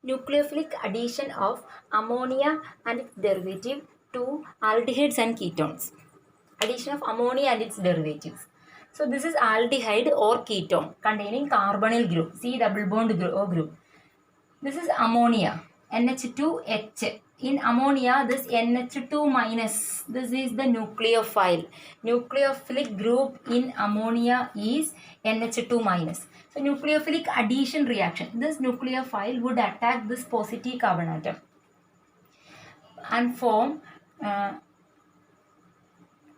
Nucleophilic addition of ammonia and its derivative to aldehydes and ketones. Addition of ammonia and its derivatives. So this is aldehyde or ketone containing carbonyl group, C double bond group. This is ammonia, NH2H. In ammonia, this NH2 minus, this is the nucleophile. Nucleophilic group in ammonia is NH2 minus. So nucleophilic addition reaction. This nucleophile would attack this positive carbon atom and form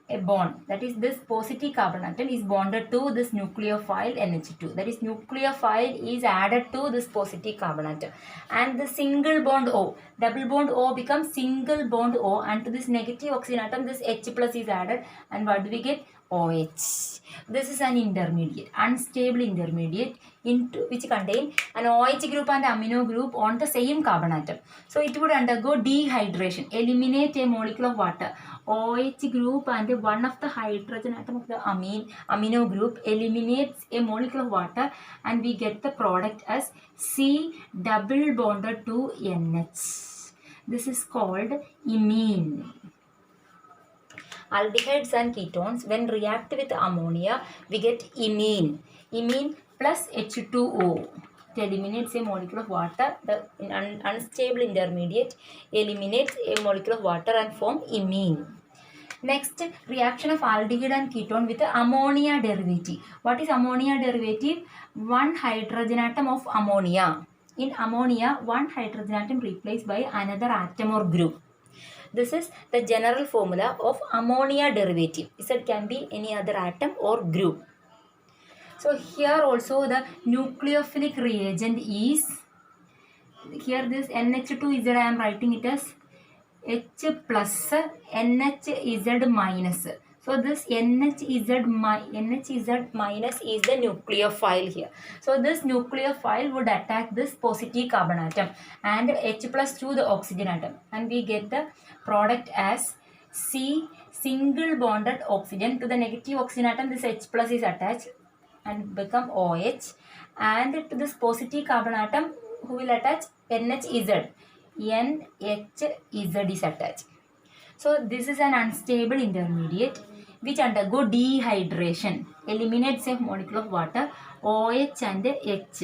a bond. That is, this positive carbon atom is bonded to this nucleophile NH2. That is, nucleophile is added to this positive carbon atom, and the single bond O, double bond O becomes single bond O, and to this negative oxygen atom this H plus is added, and what do we get? OH. This is an intermediate, unstable intermediate, into which contain an OH group and amino group on the same carbon atom. So it would undergo dehydration, eliminate a molecule of water. OH group and one of the hydrogen atom of the amino group eliminates a molecule of water, and we get the product as C double bonded to NH. This is called imine. Aldehydes and ketones, when react with ammonia, we get imine. Imine plus H2O. It eliminates a molecule of water. The unstable intermediate eliminates a molecule of water and form imine. Next, reaction of aldehyde and ketone with the ammonia derivative. What is ammonia derivative? One hydrogen atom of ammonia. In ammonia, one hydrogen atom replaced by another atom or group. This is the general formula of ammonia derivative. It can be any other atom or group. So here also the nucleophilic reagent is, here this NH2Z I am writing it as H plus NHZ minus. So this NHZ minus is the nucleophile here. So this nucleophile would attack this positive carbon atom and H plus to the oxygen atom, and we get the product as C single bonded oxygen to the negative oxygen atom. This H plus is attached and become OH, and to this positive carbon atom who will attach NHZ. NHZ is attached. So this is an unstable intermediate which undergo dehydration, eliminates a molecule of water, OH and H.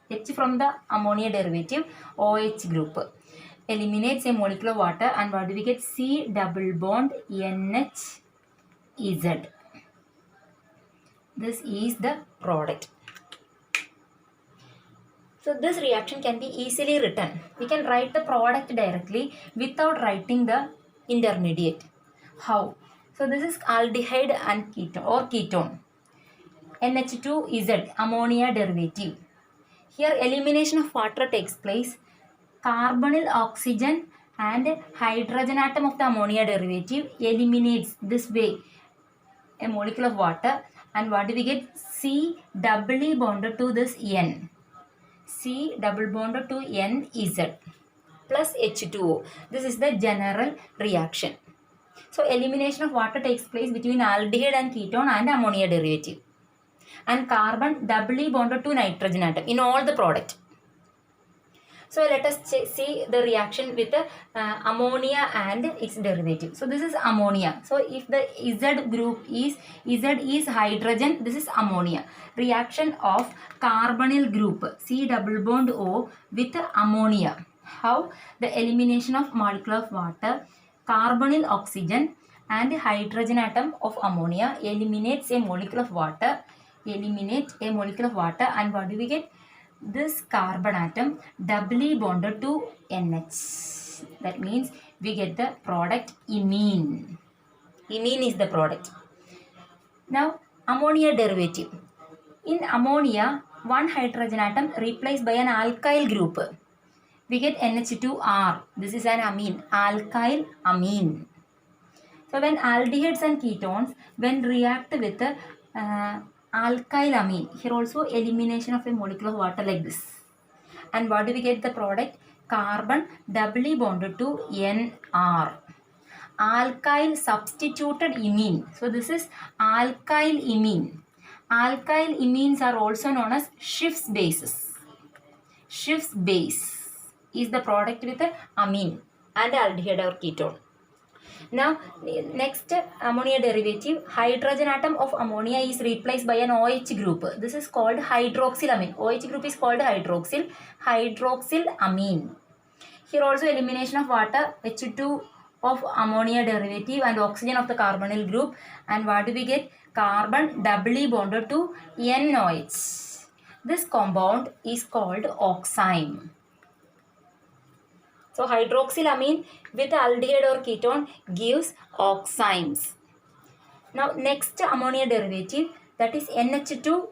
H from the ammonia derivative, OH group. Eliminates a molecule of water, and what do we get? C double bond NHZ. This is the product. So this reaction can be easily written. We can write the product directly without writing the intermediate. How? So this is aldehyde and ketone or ketone. NH2Z, ammonia derivative. Here elimination of water takes place. Carbonyl oxygen and hydrogen atom of the ammonia derivative eliminates this way a molecule of water, and what do we get? C doubly bonded to this N. C double bonded to NZ plus H2O. This is the general reaction. So elimination of water takes place between aldehyde and ketone and ammonia derivative, and carbon doubly bonded to nitrogen atom in all the product. So let us see the reaction with the ammonia and its derivative. So this is ammonia. So if the Z group is, Z is hydrogen, this is ammonia. Reaction of carbonyl group, C double bond O with ammonia. How? The elimination of molecule of water, carbonyl oxygen and hydrogen atom of ammonia eliminates a molecule of water, and what do we get? This carbon atom doubly bonded to NH. That means we get the product imine. Imine is the product. Now ammonia derivative. In ammonia, one hydrogen atom replaced by an alkyl group. We get NH2R. This is an amine, alkyl amine. So when aldehydes and ketones, when react with alkyl amine, here also elimination of a molecule of water like this, and what do we get? The product carbon doubly bonded to NR. Alkyl substituted imine. So this is alkyl imine. Alkyl imines are also known as Schiff's bases. Schiff's base. is the product with amine and aldehyde or ketone. Now, next ammonia derivative, hydrogen atom of ammonia is replaced by an OH group. This is called hydroxylamine. OH group is called hydroxylamine. Here also elimination of water, H2 of ammonia derivative and oxygen of the carbonyl group. And what do we get? Carbon doubly bonded to NOH. This compound is called oxime. So hydroxylamine with aldehyde or ketone gives oximes. Now next ammonia derivative, that is NH2.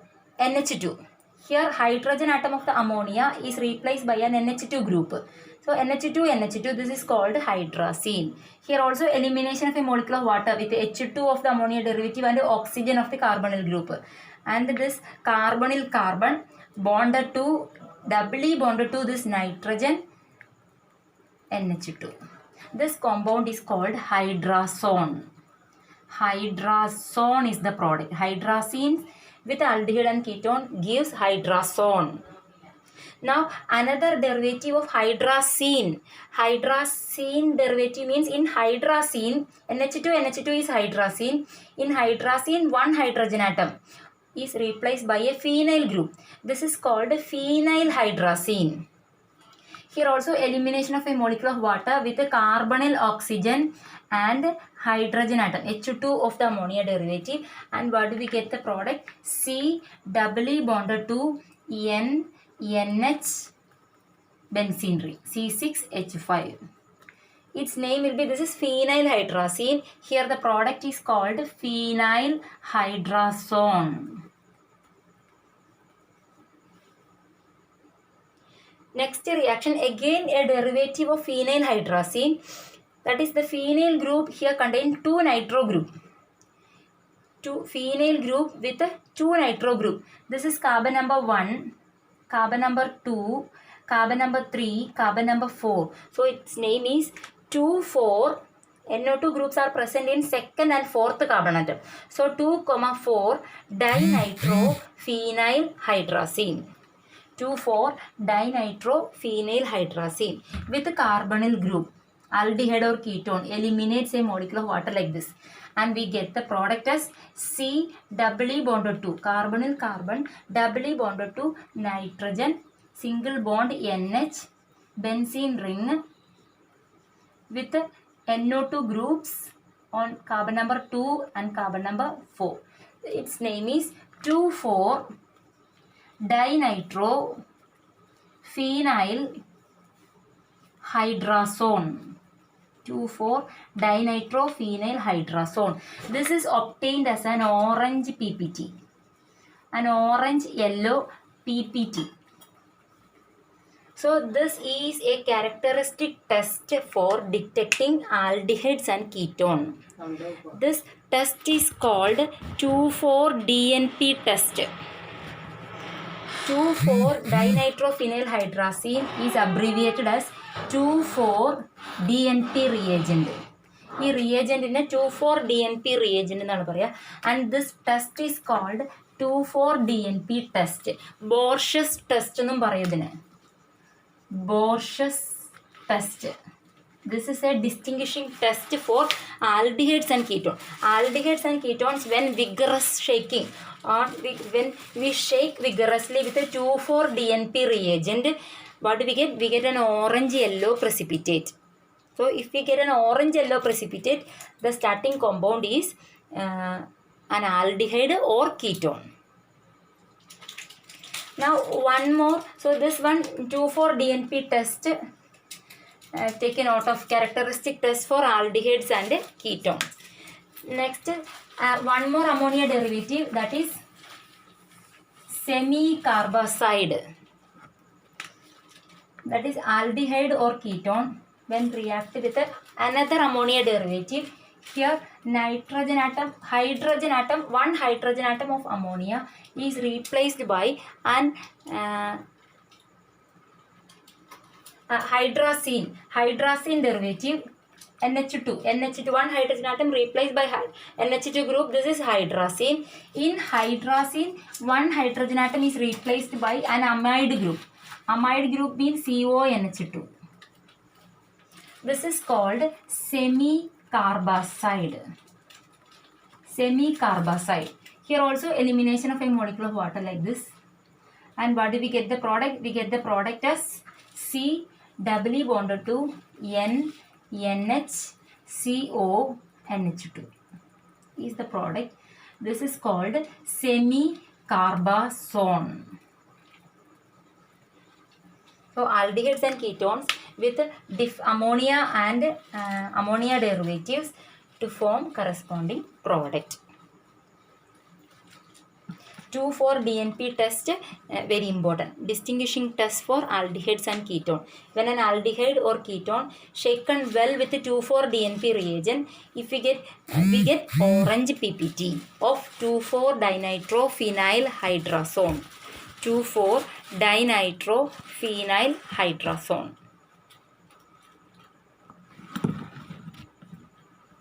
Here hydrogen atom of the ammonia is replaced by an NH2 group. So NH2, this is called hydrazine. Here also elimination of a molecule of water with H2 of the ammonia derivative and oxygen of the carbonyl group. And this carbonyl carbon doubly bonded to this nitrogen NH2. This compound is called hydrazone. Hydrazone is the product. Hydrazine with aldehyde and ketone gives hydrazone. Now another derivative of hydrazine. Hydrazine derivative means in hydrazine, NH2 is hydrazine. In hydrazine, one hydrogen atom is replaced by a phenyl group. This is called phenyl hydrazine. Here also elimination of a molecule of water with a carbonyl oxygen and hydrogen atom, H2 of the ammonia derivative. And what do we get the product? C doubly bonded to NH benzene ring, C6H5. Its name will be, this is phenyl hydrazine. Here the product is called phenyl hydrazone. Next reaction, again a derivative of phenyl hydrazine. That is the phenyl group here contain two nitro group. Two phenyl group with two nitro group. This is carbon number 1, carbon number 2, carbon number 3, carbon number 4. So its name is 2,4. NO2 groups are present in second and fourth carbon atom. So 2,4 dinitrophenyl hydrazine. 2,4-dinitrophenyl hydrazine with carbonyl group, aldehyde or ketone, eliminates a molecule of water like this. And we get the product as C doubly bonded to carbonyl carbon doubly bonded to nitrogen, single bond NH, benzene ring with NO2 groups on carbon number 2 and carbon number 4. Its name is 2,4-dinitrophenyl hydrazone. 2,4-dinitrophenyl hydrazone. This is obtained as an orange PPT. An orange yellow PPT. So this is a characteristic test for detecting aldehydes and ketone. This test is called 2,4-DNP test. 2,4-dinitrophenyl hydrazine is abbreviated as 2,4-DNP reagent. This reagent is a 2,4-DNP reagent. And this test is called 2,4-DNP test. Borch's test. Borch's test. This is a distinguishing test for aldehydes and ketones. Aldehydes and ketones, when vigorous shaking or when we shake vigorously with a 2,4-DNP reagent, what do we get? We get an orange yellow precipitate. So if we get an orange yellow precipitate, the starting compound is an aldehyde or ketone. Now one more. So this one 2,4-DNP test. Take a note of characteristic test for aldehydes and ketones. Next, one more ammonia derivative, that is semi-carbazide. That is aldehyde or ketone when react with another ammonia derivative. Here nitrogen atom, hydrogen atom, one hydrogen atom of ammonia is replaced by an hydrazine derivative NH2, one hydrogen atom replaced by NH2 group. This is hydrazine. In hydrazine, one hydrogen atom is replaced by an amide group. Amide group means CONH2. This is called semi-carbazide. Semi-carbazide. Here also elimination of a molecule of water like this. And what do we get the product? We get the product as C doubly bonded to N, NH, CO, NH2 is the product. This is called semi-carbazone. So aldehydes and ketones with ammonia and ammonia derivatives to form corresponding product. 2,4 DNP test, very important. Distinguishing test for aldehydes and ketone. When an aldehyde or ketone shaken well with 2,4 DNP reagent, if we get orange PPT of 2,4-dinitrophenylhydrazone. 2,4-dinitrophenylhydrazone.